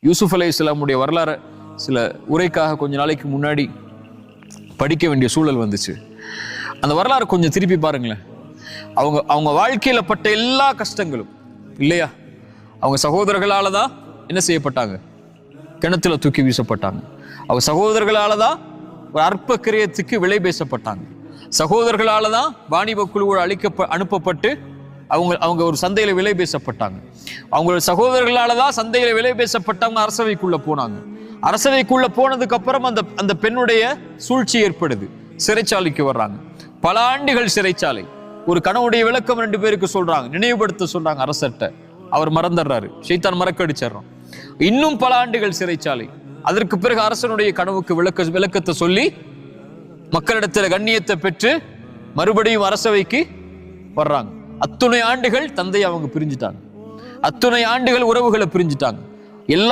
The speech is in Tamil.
யூசுப் அலைஹிஸ்ஸலாமுடைய வரலாறு சில உரைக்காக கொஞ்ச நாளைக்கு முன்னாடி படிக்க வேண்டிய சூழல் வந்துச்சு. அந்த வரலாறு கொஞ்சம் திருப்பி பாருங்களேன். அவங்க வாழ்க்கையில பட்ட எல்லா கஷ்டங்களும் இல்லையா, அவங்க சகோதரர்களால தான் என்ன செய்யப்பட்டாங்க, கிணத்துல தூக்கி வீசப்பட்டாங்க. அவங்க சகோதரர்களால தான் ஒரு அற்ப கிரியத்துக்கு விலை பேசப்பட்டாங்க. சகோதரர்களால தான் வாணிப குழுவோடு அனுப்பப்பட்டு அவங்க ஒரு சந்தையில விலை பேசப்பட்டாங்க. அவங்களோட சகோதரர்களால தான் சந்தையில விலை பேசப்பட்டவங்க அரசவைக்குள்ள போனாங்க. அரசவைக்குள்ள போனதுக்கு அப்புறம் அந்த பெண்ணுடைய சூழ்ச்சி ஏற்படுது, சிறைச்சாலைக்கு வர்றாங்க. பல ஆண்டுகள் சிறைச்சாலை. ஒரு கனவுடைய விளக்கம் 2 பேருக்கு சொல்றாங்க, நினைவுபடுத்த சொல்றாங்க அரசர்ட்ட. அவர் மறந்துடுறாரு, ஷைத்தான் மறக்கடிச்சிடறான். இன்னும் பல ஆண்டுகள் சிறைச்சாலை. அதற்கு பிறகு அரசனுடைய கனவுக்கு விளக்கத்தை சொல்லி மக்களிடத்துல கண்ணியத்தை பெற்று மறுபடியும் அரசவைக்கு வர்றாங்க. அத்துணை ஆண்டுகள் தந்தையை அவங்க பிரிஞ்சுட்டாங்க, அத்துணை ஆண்டுகள் உறவுகளை பிரிஞ்சுட்டாங்க. எல்லா